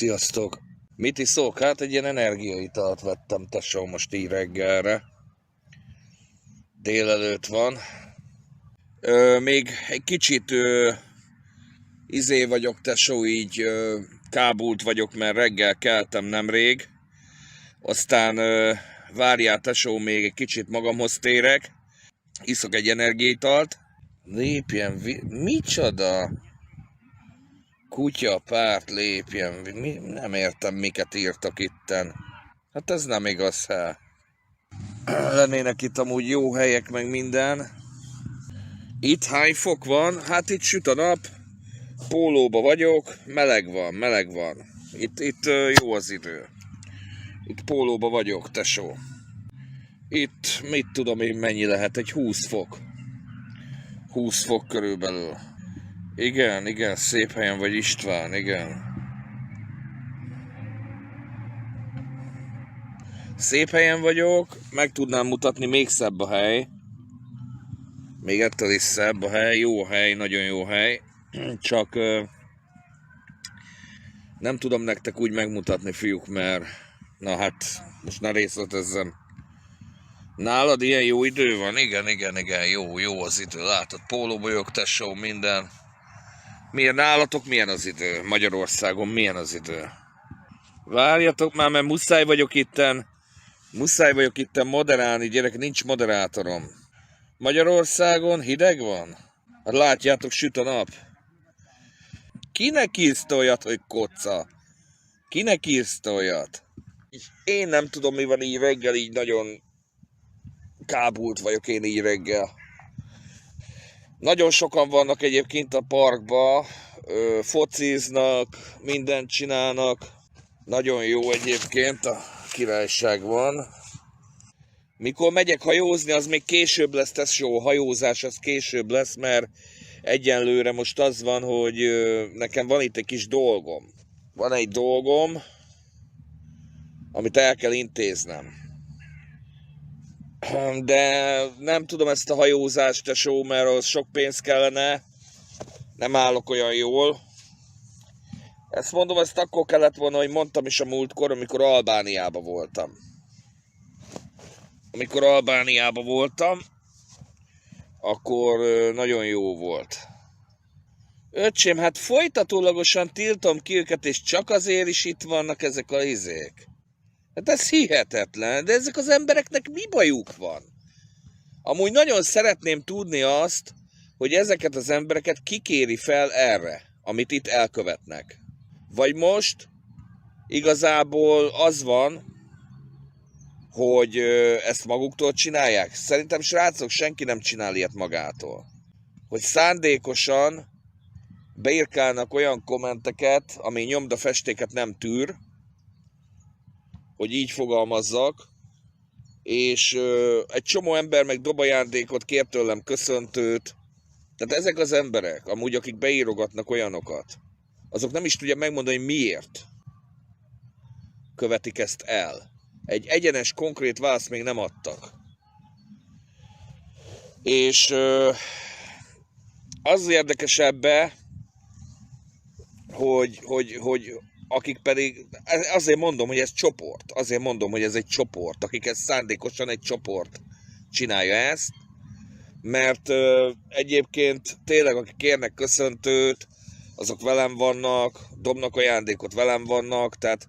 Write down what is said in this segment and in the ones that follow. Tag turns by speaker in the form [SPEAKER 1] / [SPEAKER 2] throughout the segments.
[SPEAKER 1] Sziasztok! Mit iszok? Hát egy ilyen energiaitalt vettem, tesó, most így reggelre. Délelőtt van. Még egy kicsit vagyok, tesó, így kábult vagyok, mert reggel keltem nemrég. Aztán várjál, tesó, még egy kicsit magamhoz térek. Iszok egy energiaitalt. Lépjen, micsoda? Kutyapárt lépjen, nem értem, miket írtak itten. Hát ez nem igaz, hát. Lennének itt amúgy jó helyek, meg minden. Itt hány fok van? Hát itt süt a nap, pólóba vagyok, meleg van. Itt jó az idő. Itt pólóba vagyok, tesó. Itt, mit tudom én, mennyi lehet, egy 20 fok. 20 fok körülbelül. Igen, szép helyen vagy, István, igen. Szép helyen vagyok, meg tudnám mutatni, még szebb a hely. Még ettől is szebb a hely, jó hely, nagyon jó hely. Csak nem tudom nektek úgy megmutatni, fiúk, mert na hát, most ne részletezzem. Nálad ilyen jó idő van? Igen, jó az idő, látod, pólóbolyog, tesó, minden. Milyen nálatok, milyen az idő? Magyarországon milyen az idő? Várjatok már, mert muszáj vagyok itten moderálni, gyerek, nincs moderátorom. Magyarországon hideg van? Hát látjátok, süt a nap. Kinek írsz olyat, hogy kocca? Kinek írsz olyat? Én nem tudom, mi van így reggel, így nagyon kábult vagyok én így reggel. Nagyon sokan vannak egyébként a parkba, fociznak, mindent csinálnak. Nagyon jó egyébként, a királyság van. Mikor megyek hajózni, az még később lesz, tesó, hajózás az később lesz, mert egyenlőre most az van, hogy nekem van itt egy kis dolgom. Van egy dolgom, amit el kell intéznem. De nem tudom ezt a hajózást, tesó, mert az sok pénz kellene. Nem állok olyan jól. Ezt mondom, ezt akkor kellett volna, hogy mondtam is a múltkor, amikor Albániában voltam. Akkor nagyon jó volt. Öcsém, hát folytatólagosan tiltom ki őket, és csak azért is itt vannak ezek a izék. Hát ez hihetetlen, de ezek az embereknek mi bajuk van? Amúgy nagyon szeretném tudni azt, hogy ezeket az embereket kikéri fel erre, amit itt elkövetnek. Vagy most igazából az van, hogy ezt maguktól csinálják. Szerintem, srácok, senki nem csinál ilyet magától. Hogy szándékosan beírkálnak olyan kommenteket, ami nyomdafestéket nem tűr, hogy így fogalmazzak, és egy csomó ember meg dob ajándékot, kér tőlem köszöntőt. Tehát ezek az emberek, amúgy akik beírogatnak olyanokat, azok nem is tudják megmondani, hogy miért követik ezt el. Egy egyenes, konkrét választ még nem adtak. És az érdekesebb, hogy akik pedig, azért mondom, hogy ez csoport, ez egy csoport, akik ez szándékosan egy csoport csinálja ezt, mert egyébként tényleg, akik kérnek köszöntőt, azok velem vannak, dobnak ajándékot, velem vannak, tehát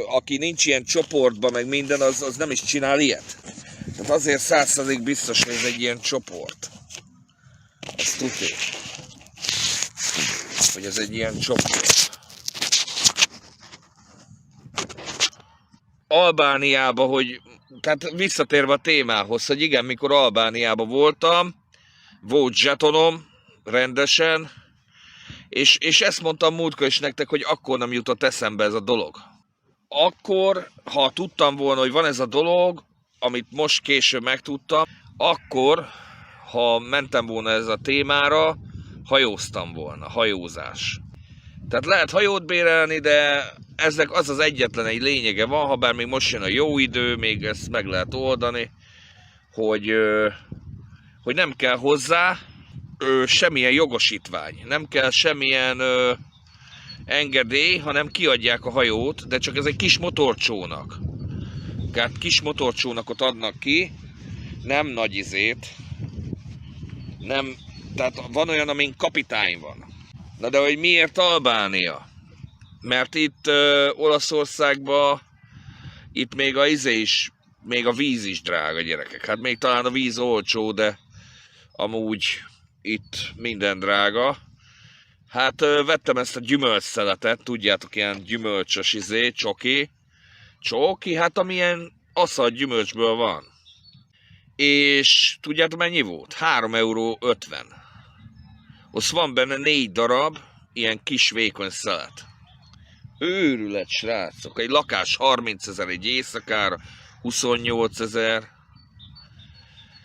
[SPEAKER 1] aki nincs ilyen csoportban, meg minden, az nem is csinál ilyet. Tehát azért 100% biztos, hogy ez egy ilyen csoport. Ezt tudjuk, hogy ez egy ilyen csoport. Albániába, hogy, tehát visszatérve a témához, hogy igen, mikor Albániába voltam, volt zsetonom, rendesen, és ezt mondtam múltkor is nektek, hogy akkor nem jutott eszembe ez a dolog. Akkor, ha tudtam volna, hogy van ez a dolog, amit most később megtudtam, akkor, ha mentem volna ez a témára, hajóztam volna, hajózás. Tehát lehet hajót bérelni, de eznek az egyetlen egy lényege van, ha bár még most jön a jó idő, még ezt meg lehet oldani, hogy nem kell hozzá semmilyen jogosítvány, nem kell semmilyen engedély, hanem kiadják a hajót, de csak ez egy kis motorcsónak. Tehát kis motorcsónakot adnak ki, nem nagy izét. Nem, tehát van olyan, amin kapitány van. Na de hogy miért Albánia? Mert itt Olaszországban itt még a izé is, még a víz is drága, gyerekek. Hát még talán a víz olcsó, de amúgy itt minden drága. Hát vettem ezt a gyümölcsszeletet, tudjátok, ilyen gyümölcsös izé, csoki, hát amilyen aszalt gyümölcsből van. És tudjátok mennyi volt? 3,50 €. Ott van benne 4 darab ilyen kis vékony szelet. Őrület, srácok. Egy lakás 30 000 egy éjszakára, 28 000.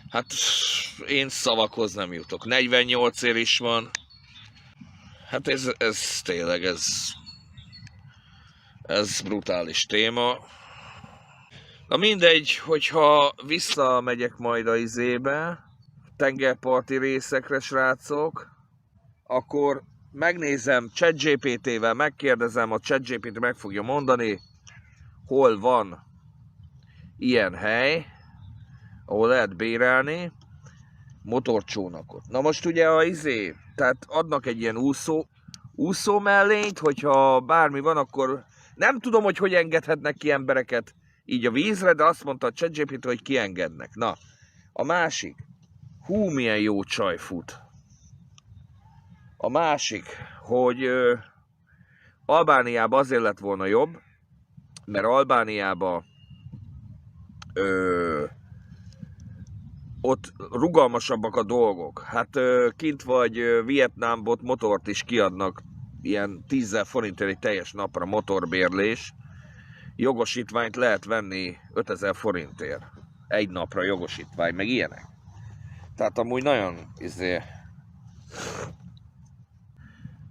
[SPEAKER 1] Hát én szavakhoz nem jutok. 48 ér is van. Hát ez tényleg, ez brutális téma. Na mindegy, hogyha visszamegyek majd a izébe, tengerparti részekre, srácok, akkor megnézem ChatGPT-vel, megkérdezem, a ChatGPT meg fogja mondani, hol van ilyen hely, ahol lehet bérelni motorcsónakot. Na most ugye tehát adnak egy ilyen úszó mellényt, hogyha bármi van, akkor nem tudom, hogy engedhetnek ki embereket így a vízre, de azt mondta a ChatGPT, hogy kiengednek. Na, a másik, milyen jó csaj fut. A másik, hogy Albániában azért lett volna jobb, mert Albániában ott rugalmasabbak a dolgok. Hát kint vagy Vietnámban motort is kiadnak, ilyen 10 000 forintért egy teljes napra motorbérlés. Jogosítványt lehet venni 5 000 forintért. Egy napra jogosítvány, meg ilyenek. Tehát amúgy nagyon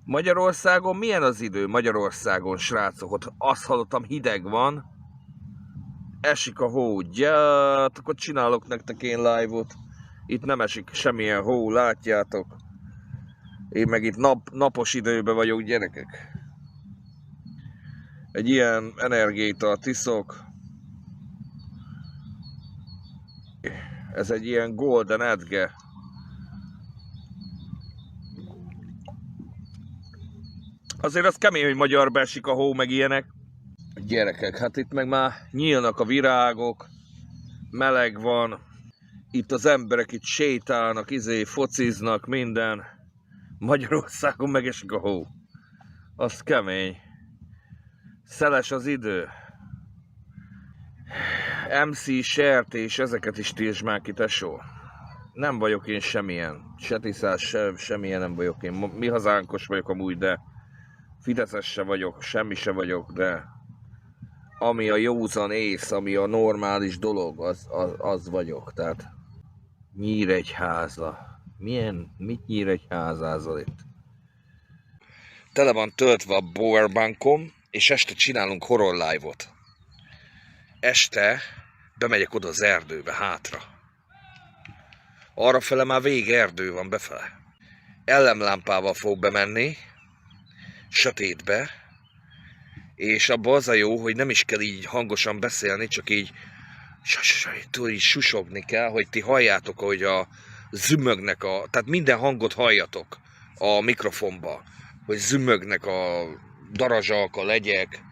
[SPEAKER 1] Magyarországon milyen az idő? Magyarországon, srácok, ott azt hallottam, hideg van, esik a hó, akkor csinálok nektek én live-ot. Itt nem esik semmilyen hó, látjátok. Én meg itt napos időben vagyok, gyerekek. Egy ilyen energiaitalt iszok. Ez egy ilyen Golden Edge. Azért az kemény, hogy magyarba esik a hó, meg ilyenek. Gyerekek, hát itt meg már nyílnak a virágok, meleg van, itt az emberek itt sétálnak, fociznak, minden. Magyarországon megesik a hó. Az kemény. Szeles az idő. MC, sertés, ezeket is tiltsd már ki, tesó. Nem vagyok én semmilyen. Se tiszás, semmilyen nem vagyok én. Mi hazánkos vagyok amúgy, de fideszes se vagyok, semmi se vagyok, de ami a józan ész, ami a normális dolog, az vagyok. Tehát Nyíregyháza. Mit Nyíregyházázol itt? Tele van töltve a powerbankom, és este csinálunk horror live-ot. Este bemegyek oda az erdőbe, hátra. Arrafele már vég erdő van befele. Ellemlámpával fog bemenni, sötétbe, és abban az a jó, hogy nem is kell így hangosan beszélni, csak így susogni kell, hogy ti halljátok, hogy a zümögnek tehát minden hangot halljatok a mikrofonba, hogy zümögnek a darazsak, a legyek,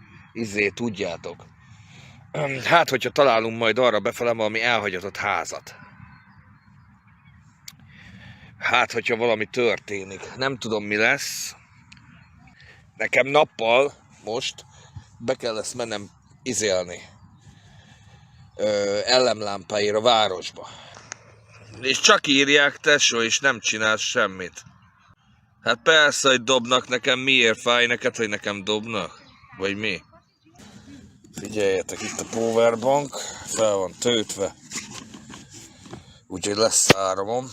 [SPEAKER 1] tudjátok. Hát, hogyha találunk majd arra befele valami elhagyatott házat. Hát, hogyha valami történik. Nem tudom, mi lesz. Nekem nappal most be kell ezt mennem izélni. Ellemlámpáért a városba. És csak írják, tesó, és nem csinálsz semmit. Hát persze, hogy dobnak nekem. Miért fáj neked, hogy nekem dobnak? Vagy mi? Figyeljetek, itt a powerbank, fel van töltve. Úgyhogy lesz áramom.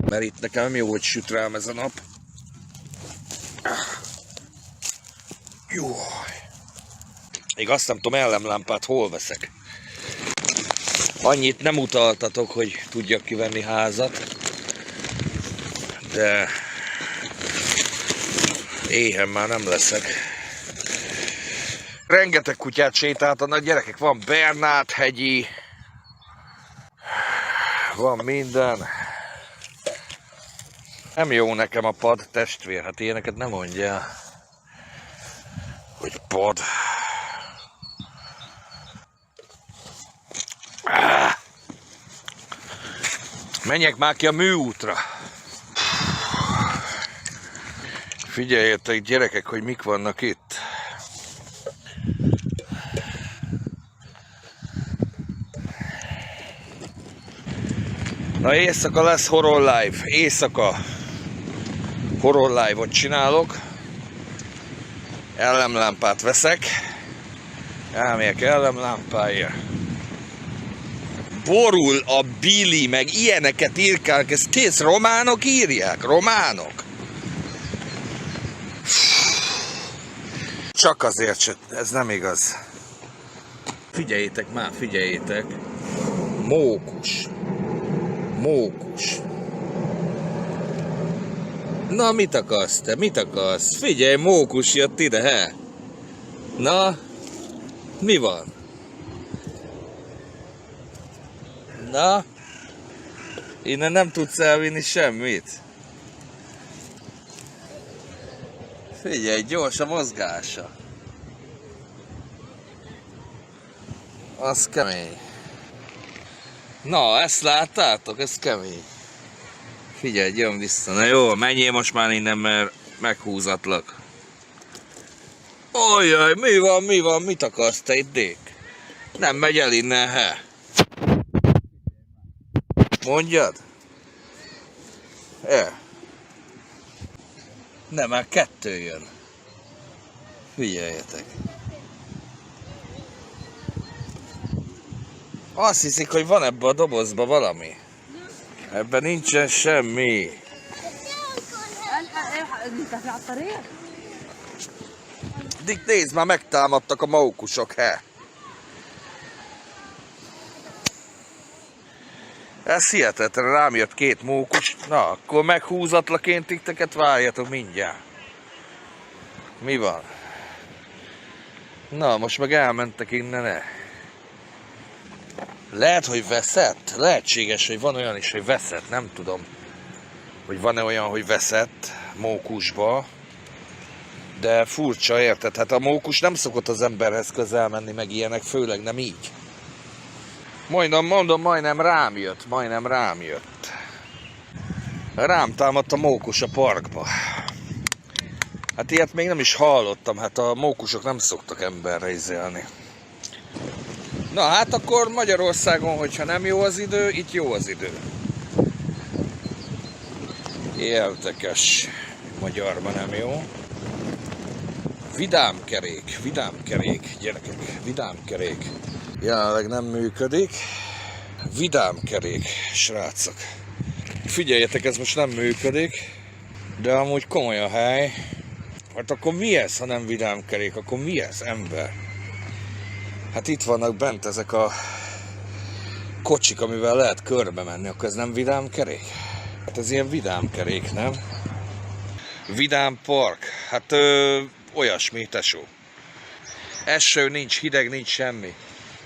[SPEAKER 1] Mert itt nekem jó, hogy süt rám ez a nap. Jó. Még azt nem tudom, ellenlámpát hol veszek. Annyit nem utaltatok, hogy tudjak kivenni házat. De éhen már nem leszek. Rengeteg kutyát sétáltanak, gyerekek, van Bernát hegyi, van minden. Nem jó nekem a pad, testvér, hát ilyeneket nem mondja, hogy pad. Menjek már ki a műútra. Figyeljetek, gyerekek, hogy mik vannak itt. Na, éjszaka lesz horror live. Éjszaka horror live-ot csinálok. Ellenlámpát veszek. Elmegyek ellenlámpáért. Borul a Billy, meg ilyeneket írkálnak. Ezt kész románok írják? Románok? Csak azért, ez nem igaz. Figyeljétek már, figyeljétek. Mókus. Mókus. Na, mit akarsz te? Mit akarsz? Figyelj, mókus jött ide, he? Na, mi van? Na, innen nem tudsz elvinni semmit. Figyelj, gyors a mozgása. Az kemény. Na, ezt láttátok? Ez kemény. Figyelj, jön vissza. Na jó, menjél most már innen, mert meghúzatlak. Ojjaj, mi van, mit akarsz te itt, Dék? Nem megy el innen, he? Mondjad? Nem, már 2 jön. Figyeljetek. Azt hiszik, hogy van ebbe a dobozba valami. Ebben nincsen semmi. Dik, nézd, már megtámadtak a mókusok, he? Ez hihetetlen, rám jött 2 mókus. Na, akkor meghúzatlak én titeket, várjatok mindjárt. Mi van? Na, most meg elmentek innen. Lehet, hogy veszett? Lehetséges, hogy van olyan is, hogy veszett. Nem tudom, hogy van-e olyan, hogy veszett mókusba. De furcsa, érted? Hát a mókus nem szokott az emberhez közel menni, meg ilyenek, főleg nem így. Majdnem rám jött. Rám támadt a mókus a parkba. Hát ilyet még nem is hallottam, hát a mókusok nem szoktak emberre izélni. Na hát akkor Magyarországon, hogyha nem jó az idő, itt jó az idő. Érdekes, magyarban nem jó. Vidámkerék, gyerekek, vidámkerék. Jelenleg nem működik. Vidámkerék, srácok. Figyeljetek, ez most nem működik, de amúgy komoly a hely. Hát akkor mi ez, ha nem vidámkerék? Akkor mi ez, ember? Hát itt vannak bent ezek a kocsik, amivel lehet körbe menni, akkor ez nem vidámkerék? Hát ez ilyen vidámkerék, nem? Vidám park, hát olyasmi, tesó. Eső nincs, hideg nincs, semmi.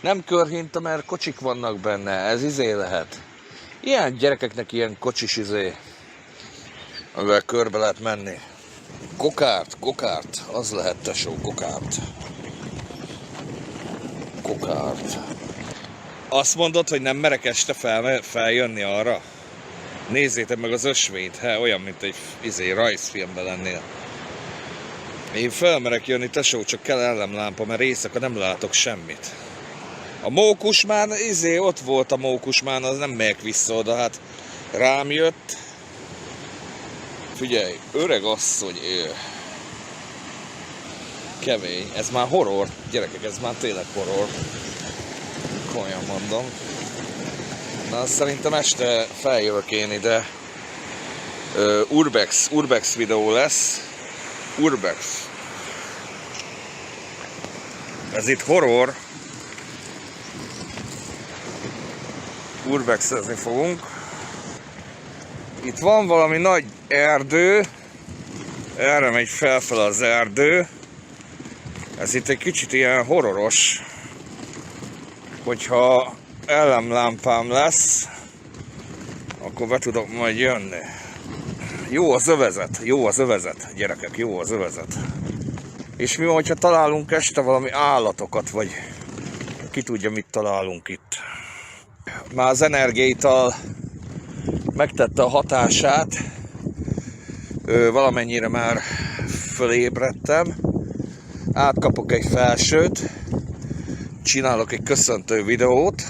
[SPEAKER 1] Nem körhinta, mert kocsik vannak benne, ez izé lehet. Ilyen gyerekeknek ilyen kocsis izé, amivel körbe lehet menni. Kokárt, az lehet, tesó, kokárt. Azt mondod, hogy nem merek este feljönni arra? Nézzétek meg az ösvényt, olyan, mint egy rajzfilmben lennél. Én felmerek jönni, tesó, csak kell ellenlámpa, mert éjszaka nem látok semmit. A mókusmán, ott volt a mókusmán, az nem megyek vissza oda, hát rám jött. Figyelj, öreg asszony él. Kemény, ez már horror, gyerekek, ez már tényleg horror. Komolyan mondom. Na, szerintem este feljövök én ide. Urbex videó lesz. Urbex. Ez itt horror. Urbexezni fogunk. Itt van valami nagy erdő. Erre megy felfel az erdő. Ez itt egy kicsit ilyen horroros. Hogyha ellenlámpám lesz, akkor be tudok majd jönni. Jó az övezet, gyerekek, jó az övezet. És mi van, hogyha találunk este valami állatokat, vagy ki tudja, mit találunk itt. Már az energiaital megtette a hatását, valamennyire már fölébredtem, átkapok egy felsőt, csinálok egy köszöntő videót,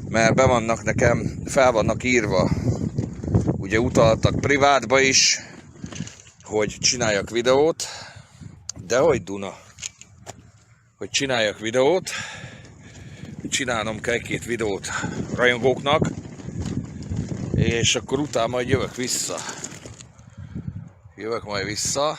[SPEAKER 1] mert be vannak nekem, fel vannak írva, ugye utaltak privátba is, hogy csináljak videót, de hogy Duna, hogy csináljak videót, csinálnom kell egy-két videót rajongóknak, és akkor utána majd jövök majd vissza.